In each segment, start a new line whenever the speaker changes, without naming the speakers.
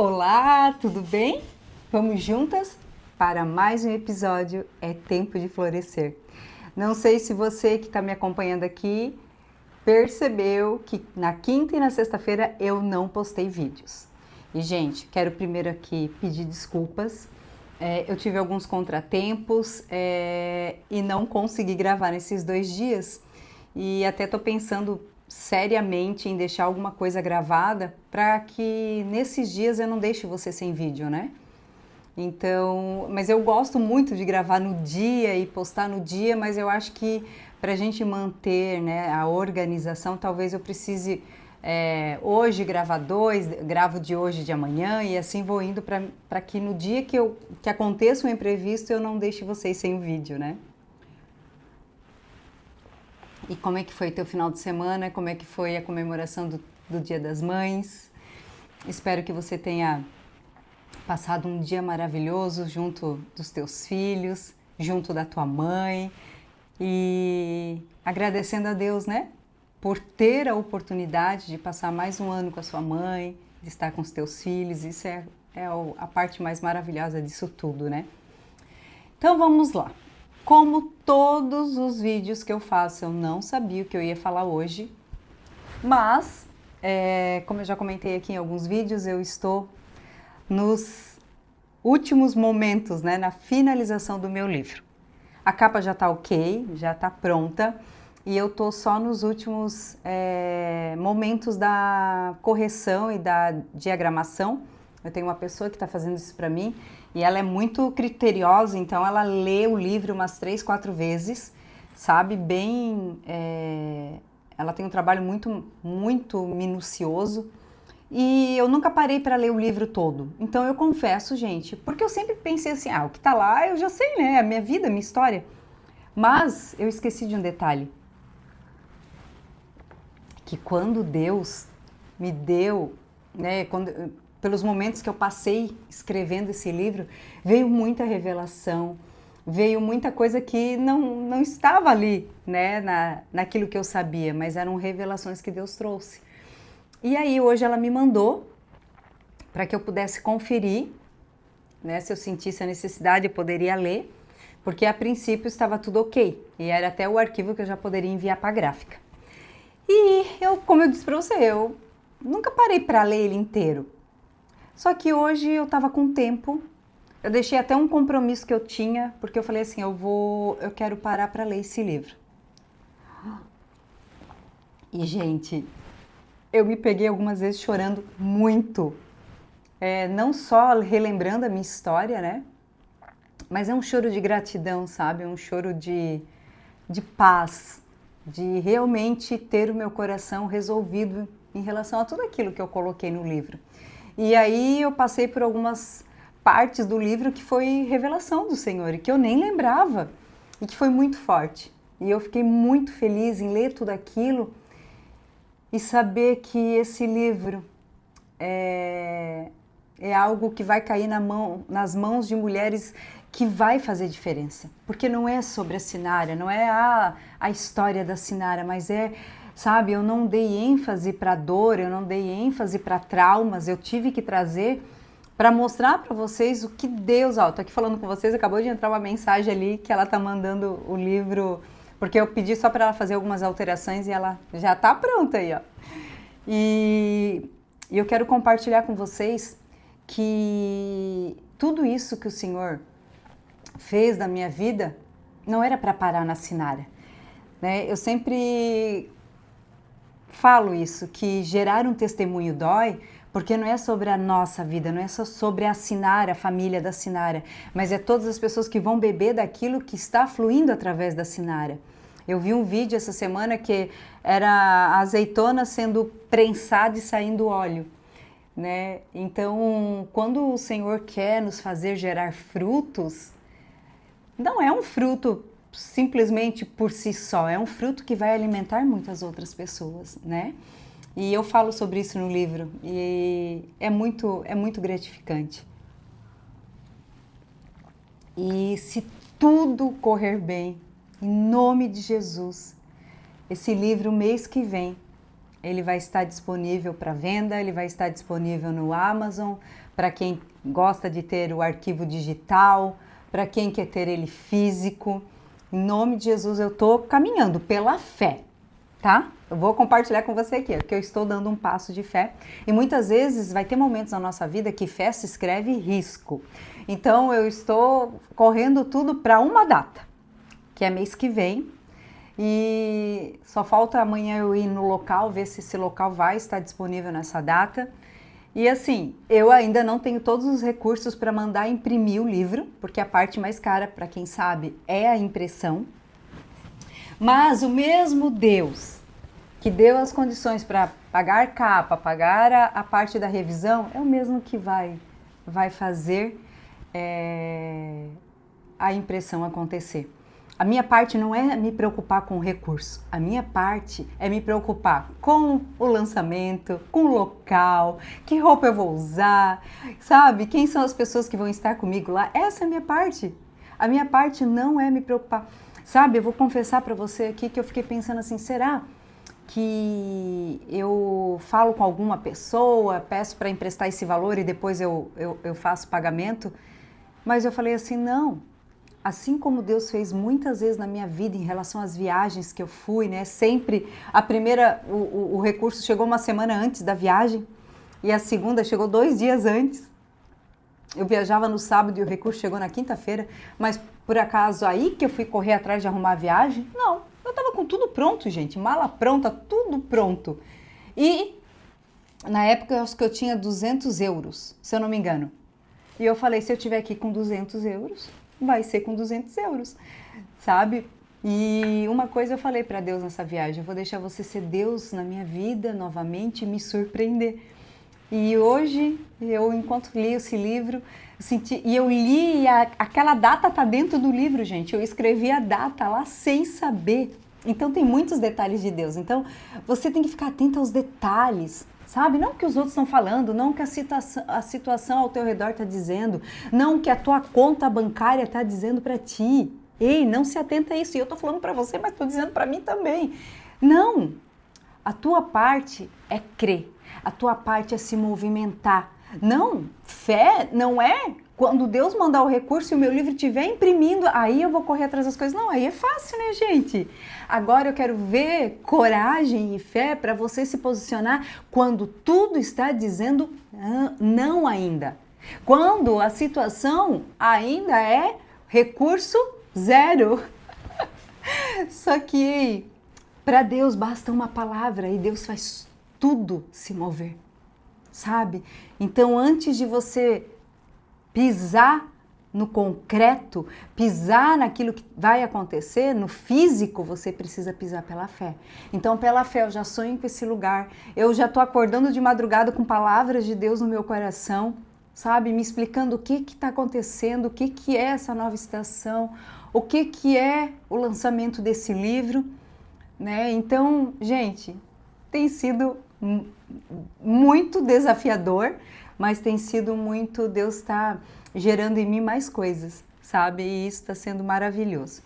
Olá, tudo bem? Vamos juntas para mais um episódio É Tempo de Florescer. Não sei se você que está me acompanhando aqui percebeu que na quinta e na sexta-feira eu não postei vídeos. E, gente, quero primeiro aqui pedir desculpas. Eu tive alguns contratempos e não consegui gravar nesses 2 dias. E até estou pensando seriamente em deixar alguma coisa gravada para que nesses dias eu não deixe você sem vídeo, né? Então, mas eu gosto muito de gravar no dia e postar no dia, mas eu acho que para a gente manter, né, a organização, talvez eu precise hoje gravar dois, gravo de hoje e de amanhã e assim vou indo para que no dia que aconteça um imprevisto eu não deixe vocês sem o vídeo, né? E como é que foi teu final de semana? Como é que foi a comemoração do Dia das Mães? Espero que você tenha passado um dia maravilhoso junto dos teus filhos, junto da tua mãe e agradecendo a Deus, né? Por ter a oportunidade de passar mais um ano com a sua mãe, de estar com os teus filhos. Isso é a parte mais maravilhosa disso tudo, né? Então vamos lá. Como todos os vídeos que eu faço, eu não sabia o que eu ia falar hoje, mas, como eu já comentei aqui em alguns vídeos, eu estou nos últimos momentos, né, na finalização do meu livro. A capa já está ok, já está pronta, e eu estou só nos últimos momentos da correção e da diagramação. Eu tenho uma pessoa que está fazendo isso para mim e ela é muito criteriosa, então ela lê o livro umas 3, 4 vezes, sabe? Ela tem um trabalho muito, muito minucioso e eu nunca parei para ler o livro todo. Então eu confesso, gente, porque eu sempre pensei assim, o que está lá eu já sei, né? A minha vida, a minha história. Mas eu esqueci de um detalhe, que quando Deus me deu, né, pelos momentos que eu passei escrevendo esse livro, veio muita revelação, veio muita coisa que não estava ali, né, naquilo que eu sabia, mas eram revelações que Deus trouxe. E aí hoje ela me mandou para que eu pudesse conferir, né, se eu sentisse a necessidade eu poderia ler, porque a princípio estava tudo ok, e era até o arquivo que eu já poderia enviar para a gráfica. E como eu disse para você, eu nunca parei para ler ele inteiro. Só que hoje eu estava com tempo, eu deixei até um compromisso que eu tinha, porque eu falei assim, eu quero parar para ler esse livro. E, gente, eu me peguei algumas vezes chorando muito. Não só relembrando a minha história, né? Mas é um choro de gratidão, sabe? É um choro de paz, de realmente ter o meu coração resolvido em relação a tudo aquilo que eu coloquei no livro. E aí eu passei por algumas partes do livro que foi revelação do Senhor e que eu nem lembrava e que foi muito forte. E eu fiquei muito feliz em ler tudo aquilo e saber que esse livro é algo que vai cair nas mãos de mulheres que vai fazer diferença. Porque não é sobre a Sinara, não é a história da Sinara, mas sabe, eu não dei ênfase para dor, eu não dei ênfase para traumas, eu tive que trazer para mostrar para vocês o que Deus... Tô aqui falando com vocês, acabou de entrar uma mensagem ali que ela tá mandando o livro, porque eu pedi só para ela fazer algumas alterações e ela já tá pronta aí, ó. E eu quero compartilhar com vocês que tudo isso que o Senhor fez na minha vida não era para parar na Sinara, né? Eu sempre falo isso, que gerar um testemunho dói, porque não é sobre a nossa vida, não é só sobre a Sinara, a família da Sinara, mas é todas as pessoas que vão beber daquilo que está fluindo através da Sinara. Eu vi um vídeo essa semana que era a azeitona sendo prensada e saindo óleo, né? Então, quando o Senhor quer nos fazer gerar frutos, não é um fruto simplesmente por si só, é um fruto que vai alimentar muitas outras pessoas, né? E eu falo sobre isso no livro e é muito gratificante. E se tudo correr bem, em nome de Jesus, esse livro, mês que vem, ele vai estar disponível para venda, ele vai estar disponível no Amazon, para quem gosta de ter o arquivo digital, para quem quer ter ele físico. Em nome de Jesus, eu estou caminhando pela fé, tá? Eu vou compartilhar com você aqui, que eu estou dando um passo de fé. E muitas vezes vai ter momentos na nossa vida que fé se escreve risco. Então, eu estou correndo tudo para uma data, que é mês que vem. E só falta amanhã eu ir no local, ver se esse local vai estar disponível nessa data. E assim, eu ainda não tenho todos os recursos para mandar imprimir o livro, porque a parte mais cara, para quem sabe, é a impressão. Mas o mesmo Deus que deu as condições para pagar capa, pagar a parte da revisão, é o mesmo que vai fazer a impressão acontecer. A minha parte não é me preocupar com o recurso, a minha parte é me preocupar com o lançamento, com o local, que roupa eu vou usar, sabe? Quem são as pessoas que vão estar comigo lá? Essa é a minha parte. A minha parte não é me preocupar. Sabe, eu vou confessar para você aqui que eu fiquei pensando assim, será que eu falo com alguma pessoa, peço para emprestar esse valor e depois eu faço pagamento? Mas eu falei assim, não. Assim como Deus fez muitas vezes na minha vida em relação às viagens que eu fui, né? Sempre o recurso chegou uma semana antes da viagem e a segunda chegou 2 dias antes. Eu viajava no sábado e o recurso chegou na quinta-feira, mas por acaso aí que eu fui correr atrás de arrumar a viagem? Não, eu estava com tudo pronto, gente, mala pronta, tudo pronto. E na época eu acho que eu tinha 200 euros, se eu não me engano. E eu falei, se eu tiver aqui com 200 euros, vai ser com 200 euros, sabe? E uma coisa eu falei para Deus nessa viagem, eu vou deixar você ser Deus na minha vida novamente e me surpreender. E hoje, enquanto li esse livro, eu li e aquela data tá dentro do livro, gente. Eu escrevi a data lá sem saber. Então tem muitos detalhes de Deus. Então você tem que ficar atento aos detalhes, sabe? Não o que os outros estão falando, não o que a situação ao teu redor está dizendo, não o que a tua conta bancária está dizendo para ti. Ei, não se atenta a isso. E eu estou falando para você, mas estou dizendo para mim também. Não, a tua parte é crer. A tua parte é se movimentar. Não, fé não é quando Deus mandar o recurso e o meu livro estiver imprimindo, aí eu vou correr atrás das coisas. Não, aí é fácil, né, gente? Agora eu quero ver coragem e fé para você se posicionar quando tudo está dizendo não ainda. Quando a situação ainda é recurso zero. Só que para Deus basta uma palavra e Deus faz tudo se mover, sabe? Então, antes de você pisar no concreto, pisar naquilo que vai acontecer, no físico, você precisa pisar pela fé. Então, pela fé, eu já sonho com esse lugar, eu já estou acordando de madrugada com palavras de Deus no meu coração, sabe? Me explicando o que está acontecendo, o que é essa nova estação, o que é o lançamento desse livro, né? Então, gente, tem sido muito desafiador, mas tem sido muito, Deus está gerando em mim mais coisas, sabe? E isso está sendo maravilhoso.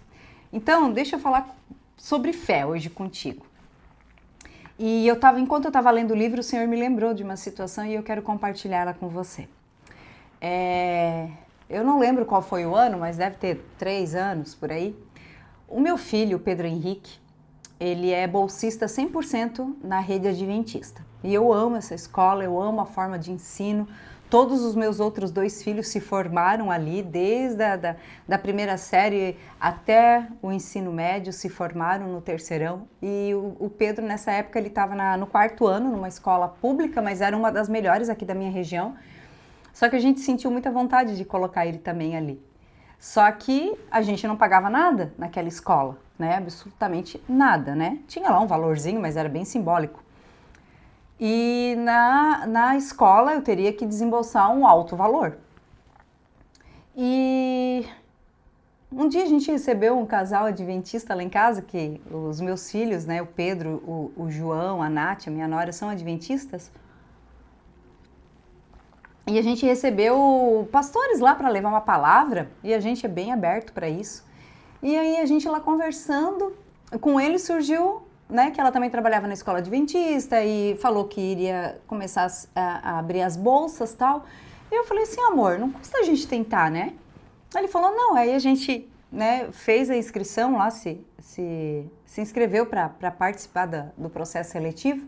Então, deixa eu falar sobre fé hoje contigo. E enquanto eu estava lendo o livro, o Senhor me lembrou de uma situação e eu quero compartilhá-la com você. Eu não lembro qual foi o ano, mas deve ter 3 anos por aí. O meu filho, o Pedro Henrique, ele é bolsista 100% na rede adventista. E eu amo essa escola, eu amo a forma de ensino. Todos os meus outros 2 filhos se formaram ali, desde da primeira série até o ensino médio, se formaram no terceirão. E o Pedro, nessa época, ele estava no 4º ano, numa escola pública, mas era uma das melhores aqui da minha região. Só que a gente sentiu muita vontade de colocar ele também ali. Só que a gente não pagava nada naquela escola, né? Absolutamente nada, né? Tinha lá um valorzinho, mas era bem simbólico. E na escola eu teria que desembolsar um alto valor. E um dia a gente recebeu um casal adventista lá em casa, que os meus filhos, né? O Pedro, o João, a Nath, a minha nora, são adventistas. E a gente recebeu pastores lá para levar uma palavra, e a gente é bem aberto para isso. E aí a gente lá conversando, com ele surgiu né, que ela também trabalhava na escola adventista e falou que iria começar a abrir as bolsas e tal. E eu falei assim, amor, não custa a gente tentar, né? Ele falou, não, aí a gente, né, fez a inscrição lá, se inscreveu para participar do processo seletivo.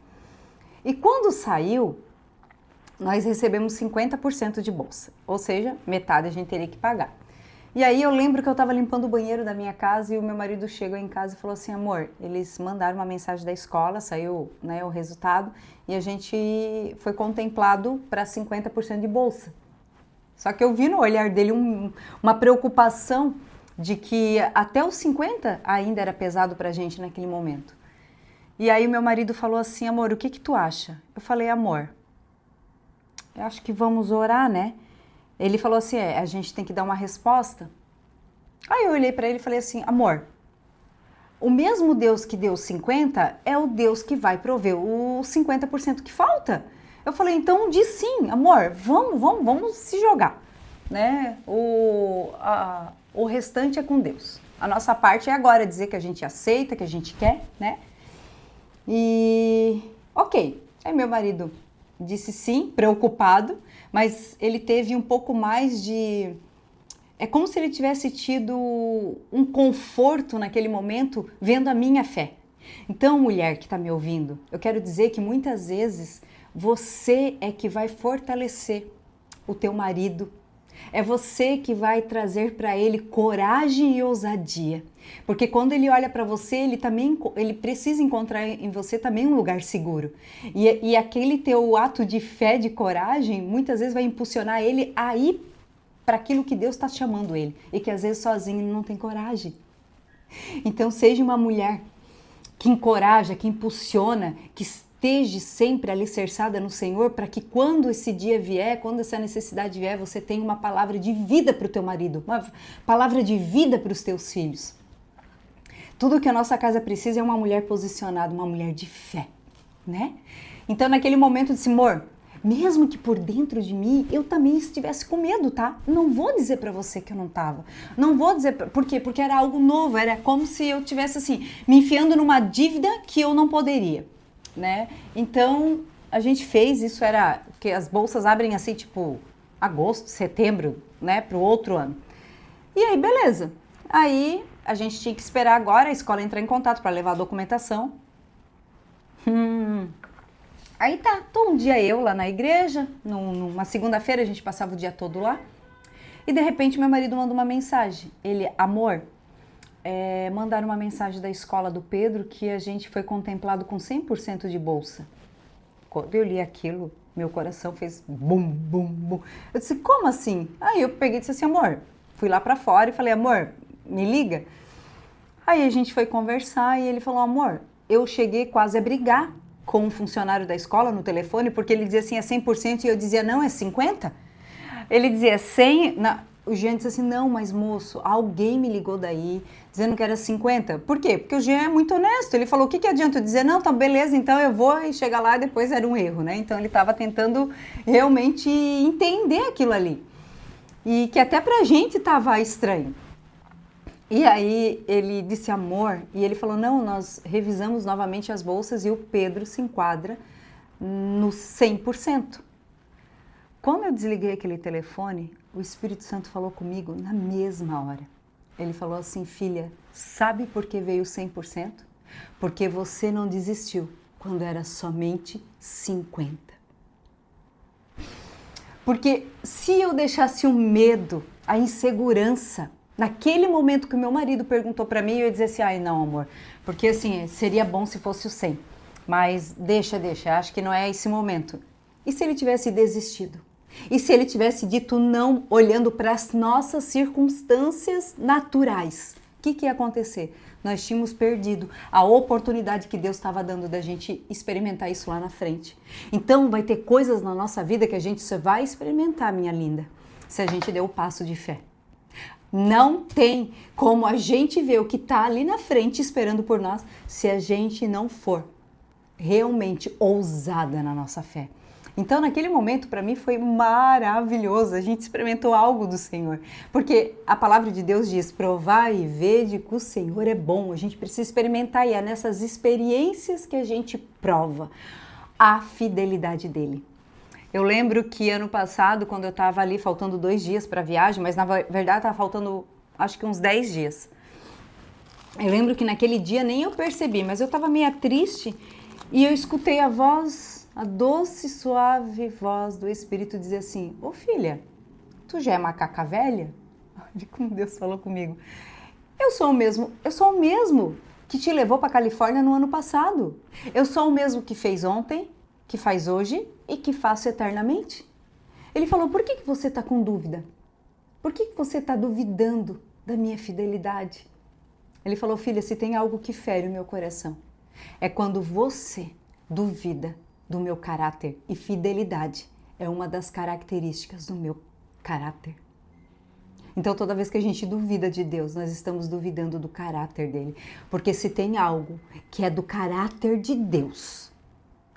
E quando saiu, nós recebemos 50% de bolsa, ou seja, metade a gente teria que pagar. E aí eu lembro que eu estava limpando o banheiro da minha casa e o meu marido chegou em casa e falou assim, amor, eles mandaram uma mensagem da escola, saiu, né, o resultado, e a gente foi contemplado para 50% de bolsa. Só que eu vi no olhar dele uma preocupação de que até os 50 ainda era pesado para a gente naquele momento. E aí o meu marido falou assim, amor, o que tu acha? Eu falei, amor, eu acho que vamos orar, né? Ele falou assim, a gente tem que dar uma resposta. Aí eu olhei para ele e falei assim, amor, o mesmo Deus que deu 50 é o Deus que vai prover os 50% que falta. Eu falei, então diz sim, amor, vamos se jogar, né? O restante é com Deus. A nossa parte é agora dizer que a gente aceita, que a gente quer, né? E ok, aí meu marido disse sim, preocupado, mas ele teve um pouco mais de... É como se ele tivesse tido um conforto naquele momento vendo a minha fé. Então, mulher que está me ouvindo, eu quero dizer que muitas vezes você é que vai fortalecer o teu marido. É você que vai trazer para ele coragem e ousadia. Porque quando ele olha para você, ele precisa encontrar em você também um lugar seguro. E aquele teu ato de fé, de coragem, muitas vezes vai impulsionar ele a ir para aquilo que Deus está chamando ele. E que às vezes sozinho ele não tem coragem. Então seja uma mulher que encoraja, que impulsiona, que esteja sempre alicerçada no Senhor, para que quando esse dia vier, quando essa necessidade vier, você tenha uma palavra de vida para o teu marido, uma palavra de vida para os teus filhos. Tudo que a nossa casa precisa é uma mulher posicionada, uma mulher de fé, né? Então naquele momento eu disse, amor, mesmo que por dentro de mim eu também estivesse com medo, tá? Não vou dizer para você que eu não tava. Não vou dizer, por quê? Porque era algo novo, era como se eu tivesse assim, me enfiando numa dívida que eu não poderia, né? Então a gente fez, isso era, que as bolsas abrem assim tipo agosto, setembro, né, pro outro ano. E aí beleza, aí a gente tinha que esperar agora a escola entrar em contato para levar a documentação. Aí tá, tô um dia eu lá na igreja, numa segunda-feira a gente passava o dia todo lá. E de repente meu marido manda uma mensagem, ele, amor, mandaram uma mensagem da escola do Pedro que a gente foi contemplado com 100% de bolsa. Quando eu li aquilo, meu coração fez bum, bum, bum. Eu disse, como assim? Aí eu peguei e disse assim, amor, fui lá pra fora e falei, amor, me liga. Aí a gente foi conversar e ele falou, amor, eu cheguei quase a brigar com um funcionário da escola no telefone, porque ele dizia assim, é 100% e eu dizia, não, é 50%. Ele dizia 100%, o Jean disse assim, não, mas moço, alguém me ligou daí, dizendo que era 50%. Por quê? Porque o Jean é muito honesto, ele falou, o que adianta eu dizer, não, tá beleza, então eu vou e chegar lá, depois era um erro, né? Então ele estava tentando realmente entender aquilo ali. E que até pra gente estava estranho. E aí ele disse, amor, e ele falou, não, nós revisamos novamente as bolsas e o Pedro se enquadra no 100%. Quando eu desliguei aquele telefone, o Espírito Santo falou comigo na mesma hora. Ele falou assim, filha, sabe por que veio 100%? Porque você não desistiu quando era somente 50%. Porque se eu deixasse o medo, a insegurança, naquele momento que o meu marido perguntou para mim, eu ia dizer assim, ai não, amor, porque assim, seria bom se fosse o 100, mas deixa, acho que não é esse momento. E se ele tivesse desistido? E se ele tivesse dito não, olhando para as nossas circunstâncias naturais? O que ia acontecer? Nós tínhamos perdido a oportunidade que Deus estava dando da gente experimentar isso lá na frente. Então vai ter coisas na nossa vida que a gente só vai experimentar, minha linda, se a gente der o passo de fé. Não tem como a gente ver o que está ali na frente esperando por nós se a gente não for realmente ousada na nossa fé. Então, naquele momento, para mim, foi maravilhoso. A gente experimentou algo do Senhor. Porque a palavra de Deus diz, provai e vede que o Senhor é bom. A gente precisa experimentar, e é nessas experiências que a gente prova a fidelidade dele. Eu lembro que ano passado, quando eu estava ali, faltando 2 dias para a viagem, mas na verdade estava faltando, acho que uns 10 dias. Eu lembro que naquele dia nem eu percebi, mas eu estava meio triste e eu escutei a voz, a doce, suave voz do Espírito dizer assim, ô filha, tu já é macaca velha? Olha como Deus falou comigo. Eu sou o mesmo que te levou para a Califórnia no ano passado. Eu sou o mesmo que fez ontem, que faz hoje e que faço eternamente. Ele falou, por que você está com dúvida? Por que você está duvidando da minha fidelidade? Ele falou, filha, se tem algo que fere o meu coração, é quando você duvida do meu caráter, e fidelidade é uma das características do meu caráter. Então, toda vez que a gente duvida de Deus, nós estamos duvidando do caráter dele. Porque se tem algo que é do caráter de Deus,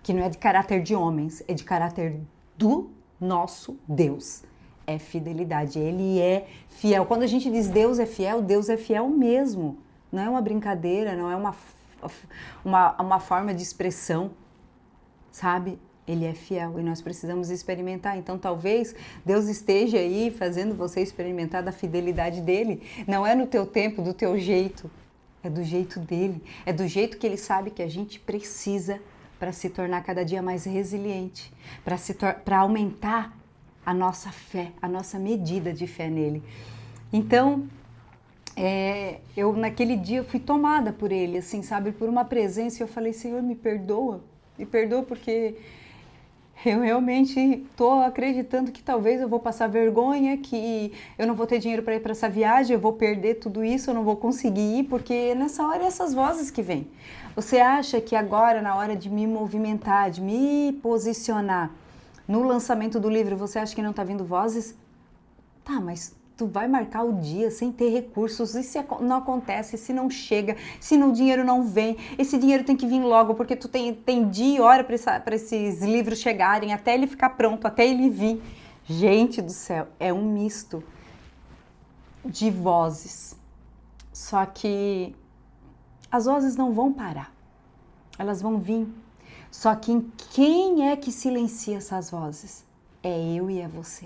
que não é de caráter de homens, é de caráter do nosso Deus, é fidelidade. Ele é fiel. Quando a gente diz Deus é fiel mesmo. Não é uma brincadeira, não é uma forma de expressão, sabe? Ele é fiel e nós precisamos experimentar. Então, talvez Deus esteja aí fazendo você experimentar da fidelidade dele. Não é no teu tempo, do teu jeito. É do jeito dele. É do jeito que ele sabe que a gente precisa para se tornar cada dia mais resiliente, para aumentar a nossa fé, a nossa medida de fé nele. Então, eu naquele dia fui tomada por ele, assim, sabe, por uma presença, e eu falei, Senhor, me perdoa porque eu realmente estou acreditando que talvez eu vou passar vergonha, que eu não vou ter dinheiro para ir para essa viagem, eu vou perder tudo isso, eu não vou conseguir ir, porque nessa hora é essas vozes que vêm. Você acha que agora, na hora de me movimentar, de me posicionar no lançamento do livro, você acha que não está vindo vozes? Tá, mas tu vai marcar o dia sem ter recursos, e se não acontece, se não chega, se o dinheiro não vem, esse dinheiro tem que vir logo, porque tu tem dia e hora para esses livros chegarem, até ele ficar pronto, até ele vir. Gente do céu, é um misto de vozes. Só que as vozes não vão parar, elas vão vir. Só que quem é que silencia essas vozes? É eu e é você.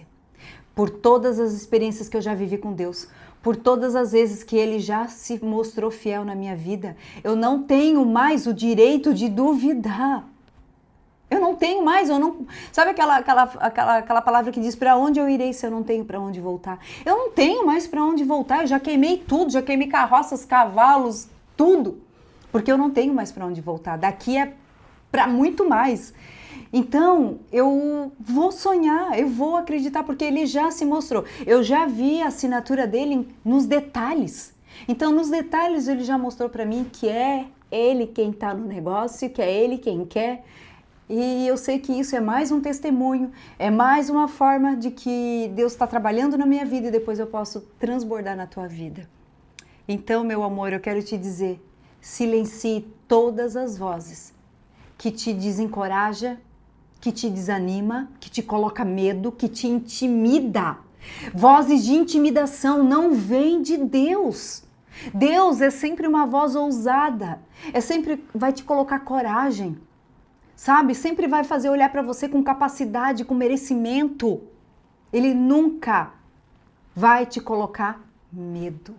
Por todas as experiências que eu já vivi com Deus, por todas as vezes que Ele já se mostrou fiel na minha vida, eu não tenho mais o direito de duvidar. Eu não tenho mais, Sabe aquela palavra que diz, para onde eu irei se eu não tenho para onde voltar? Eu não tenho mais para onde voltar, eu já queimei tudo, já queimei carroças, cavalos, tudo. Porque eu não tenho mais para onde voltar, daqui é para muito mais. Então, eu vou sonhar, eu vou acreditar, porque ele já se mostrou. Eu já vi a assinatura dele nos detalhes. Então, nos detalhes, ele já mostrou para mim que é ele quem está no negócio, que é ele quem quer. E eu sei que isso é mais um testemunho, é mais uma forma de que Deus está trabalhando na minha vida e depois eu posso transbordar na tua vida. Então, meu amor, eu quero te dizer, silencie todas as vozes que te desencoraja, que te desanima, que te coloca medo, que te intimida. Vozes de intimidação não vêm de Deus. Deus é sempre uma voz ousada, sempre vai te colocar coragem, sabe? Sempre vai fazer olhar para você com capacidade, com merecimento. Ele nunca vai te colocar medo.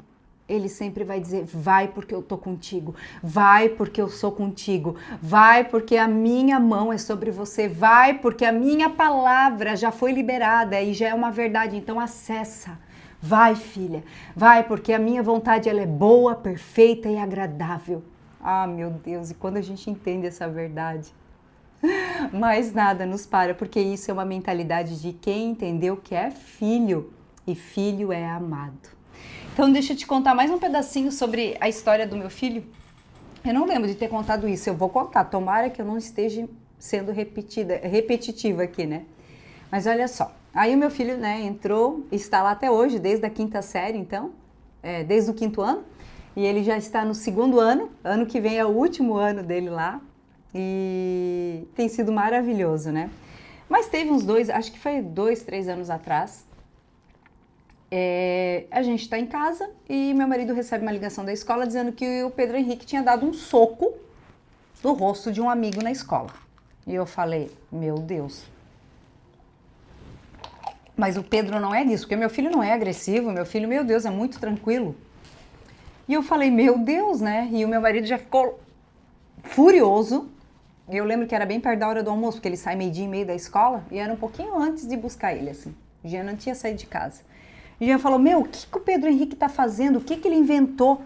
Ele sempre vai dizer, vai porque eu tô contigo, vai porque eu sou contigo, vai porque a minha mão é sobre você, vai porque a minha palavra já foi liberada e já é uma verdade, então acessa. Vai, filha, vai porque a minha vontade ela é boa, perfeita e agradável. Ah, meu Deus, e quando a gente entende essa verdade, mais nada nos para, porque isso é uma mentalidade de quem entendeu que é filho e filho é amado. Então deixa eu te contar mais um pedacinho sobre a história do meu filho. Eu não lembro de ter contado isso, eu vou contar, tomara que eu não esteja sendo repetitiva aqui, né? Mas olha só, aí o meu filho, né, entrou, está lá até hoje, desde a 5ª série, então, desde o 5º ano, e ele já está no 2º ano que vem é o último ano dele lá, e tem sido maravilhoso, né? Mas teve uns acho que foi 2, 3 anos atrás, a gente está em casa e meu marido recebe uma ligação da escola dizendo que o Pedro Henrique tinha dado um soco no rosto de um amigo na escola. E eu falei, meu Deus. Mas o Pedro não é disso, porque meu filho não é agressivo, meu filho, meu Deus, é muito tranquilo. E eu falei, meu Deus, né? E o meu marido já ficou furioso. Eu lembro que era bem perto da hora do almoço, porque ele sai 12:30 da escola, e era um pouquinho antes de buscar ele, assim. O Jean não tinha saído de casa. E o Jean falou, meu, o que o Pedro Henrique tá fazendo? O que ele inventou?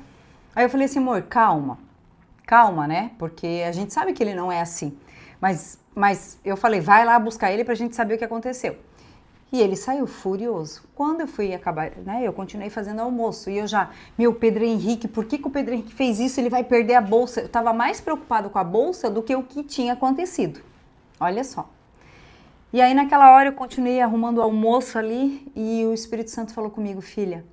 Aí eu falei assim, amor, calma, né? Porque a gente sabe que ele não é assim. Mas eu falei, vai lá buscar ele pra gente saber o que aconteceu. E ele saiu furioso. Quando eu fui acabar, né, eu continuei fazendo almoço. E eu já, meu, Pedro Henrique, por que o Pedro Henrique fez isso? Ele vai perder a bolsa. Eu estava mais preocupado com a bolsa do que o que tinha acontecido. Olha só. E aí naquela hora eu continuei arrumando o almoço ali e o Espírito Santo falou comigo, filha,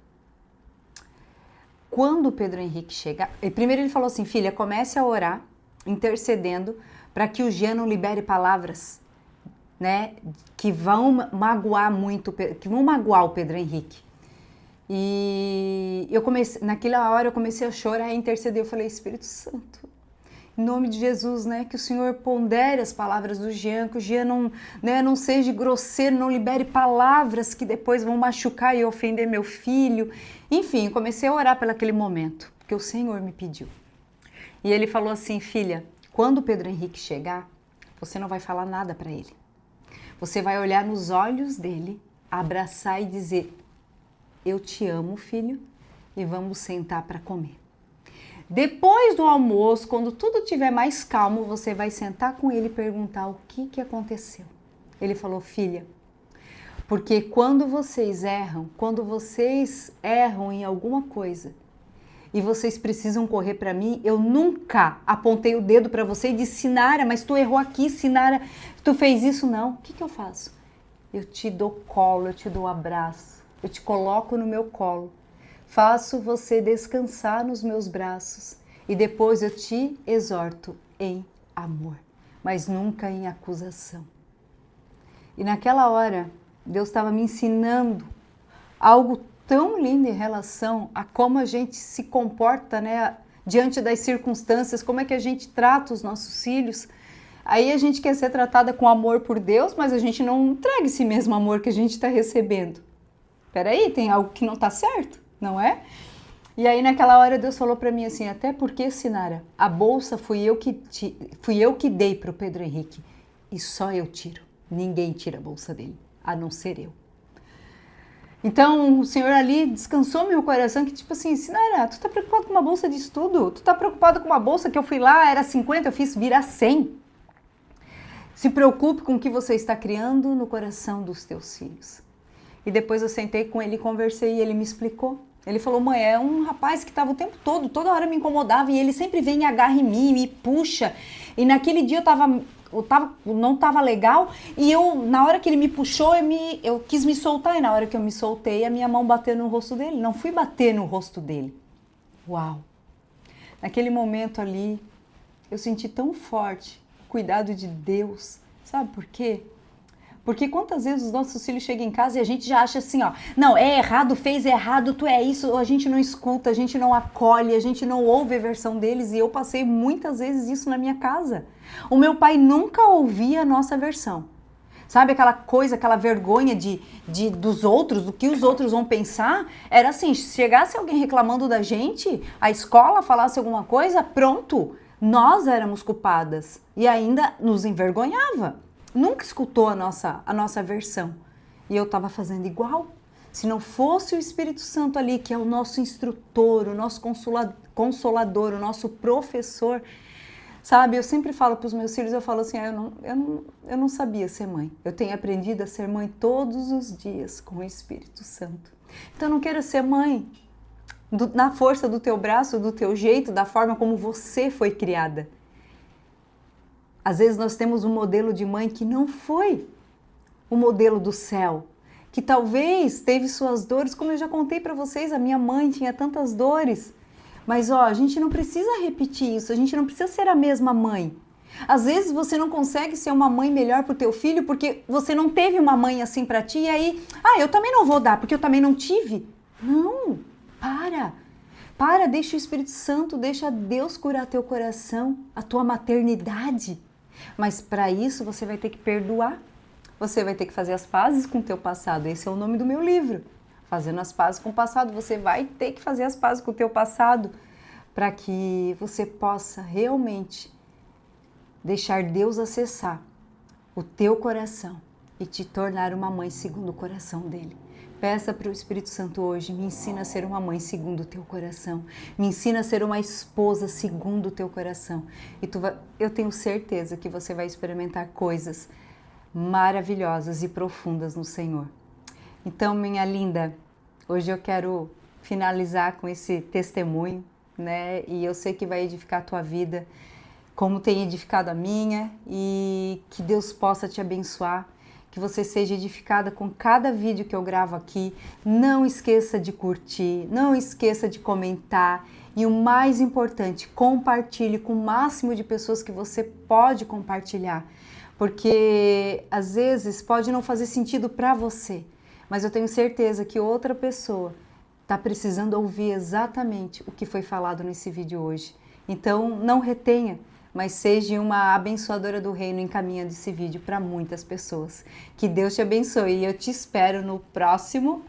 quando o Pedro Henrique chegar... Primeiro ele falou assim, filha, comece a orar, intercedendo, para que o Jean não libere palavras, né, que vão magoar muito, que vão magoar o Pedro Henrique. E eu comecei, naquela hora eu comecei a chorar e interceder. Eu falei, Espírito Santo, em nome de Jesus, né, que o Senhor pondere as palavras do Jean, que o Jean não, né, não seja grosseiro, não libere palavras que depois vão machucar e ofender meu filho. Enfim, comecei a orar pelo aquele momento, porque o Senhor me pediu. E ele falou assim, filha, quando o Pedro Henrique chegar, você não vai falar nada para ele. Você vai olhar nos olhos dele, abraçar e dizer, eu te amo, filho, e vamos sentar para comer. Depois do almoço, quando tudo estiver mais calmo, você vai sentar com ele e perguntar o que aconteceu. Ele falou, filha, porque quando vocês erram em alguma coisa, e vocês precisam correr para mim, eu nunca apontei o dedo para você e disse, Sinara, mas tu errou aqui, Sinara, tu fez isso, não. O que eu faço? Eu te dou colo, eu te dou abraço, eu te coloco no meu colo, faço você descansar nos meus braços e depois eu te exorto em amor, mas nunca em acusação. E naquela hora, Deus estava me ensinando algo tão lindo em relação a como a gente se comporta, né, diante das circunstâncias, como é que a gente trata os nossos filhos. Aí a gente quer ser tratada com amor por Deus, mas a gente não entrega esse mesmo amor que a gente está recebendo. Peraí, tem algo que não está certo, não é? E aí naquela hora Deus falou para mim assim, até porque, Sinara, a bolsa fui eu que dei para o Pedro Henrique e só eu tiro. Ninguém tira a bolsa dele, a não ser eu. Então, o Senhor ali descansou meu coração, que tipo assim, Sinara, tu tá preocupado com uma bolsa de estudo? Tu tá preocupado com uma bolsa que eu fui lá, era 50, eu fiz virar 100? Se preocupe com o que você está criando no coração dos teus filhos. E depois eu sentei com ele e conversei e ele me explicou. Ele falou, mãe, é um rapaz que estava o tempo todo, toda hora me incomodava e ele sempre vem e agarra em mim, me puxa. E naquele dia não estava legal e na hora que ele me puxou, eu quis me soltar e na hora que eu me soltei, a minha mão bateu no rosto dele. Não fui bater no rosto dele. Uau! Naquele momento ali, eu senti tão forte o cuidado de Deus. Sabe por quê? Porque quantas vezes os nossos filhos chegam em casa e a gente já acha assim, ó, não, é errado, fez errado, tu é isso, a gente não escuta, a gente não acolhe, a gente não ouve a versão deles e eu passei muitas vezes isso na minha casa. O meu pai nunca ouvia a nossa versão. Sabe aquela coisa, aquela vergonha dos outros, do que os outros vão pensar? Era assim, se chegasse alguém reclamando da gente, a escola falasse alguma coisa, pronto, nós éramos culpadas e ainda nos envergonhava. Nunca escutou a nossa versão. E eu estava fazendo igual. Se não fosse o Espírito Santo ali, que é o nosso instrutor, o nosso consolador, o nosso professor, sabe? Eu sempre falo para os meus filhos, eu falo assim, eu não sabia ser mãe. Eu tenho aprendido a ser mãe todos os dias com o Espírito Santo. Então eu não quero ser mãe na força do teu braço, do teu jeito, da forma como você foi criada. Às vezes nós temos um modelo de mãe que não foi o modelo do céu, que talvez teve suas dores, como eu já contei para vocês, a minha mãe tinha tantas dores. Mas ó, a gente não precisa repetir isso, a gente não precisa ser a mesma mãe. Às vezes você não consegue ser uma mãe melhor para o teu filho porque você não teve uma mãe assim para ti e aí, eu também não vou dar porque eu também não tive. Não, para, deixa o Espírito Santo, deixa Deus curar teu coração, a tua maternidade. Mas para isso você vai ter que perdoar, você vai ter que fazer as pazes com o teu passado. Esse é o nome do meu livro, Fazendo as Pazes com o Passado. Você vai ter que fazer as pazes com o teu passado para que você possa realmente deixar Deus acessar o teu coração e te tornar uma mãe segundo o coração dele. Peça para o Espírito Santo hoje, me ensina a ser uma mãe segundo o teu coração, me ensina a ser uma esposa segundo o teu coração. E eu tenho certeza que você vai experimentar coisas maravilhosas e profundas no Senhor. Então, minha linda, hoje eu quero finalizar com esse testemunho, né? E eu sei que vai edificar a tua vida, como tem edificado a minha, e que Deus possa te abençoar, que você seja edificada com cada vídeo que eu gravo aqui. Não esqueça de curtir, não esqueça de comentar e o mais importante, compartilhe com o máximo de pessoas que você pode compartilhar, porque às vezes pode não fazer sentido para você, mas eu tenho certeza que outra pessoa está precisando ouvir exatamente o que foi falado nesse vídeo hoje. Então não retenha, mas seja uma abençoadora do reino encaminhando esse vídeo para muitas pessoas. Que Deus te abençoe e eu te espero no próximo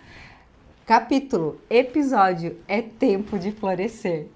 capítulo, episódio. É tempo de florescer.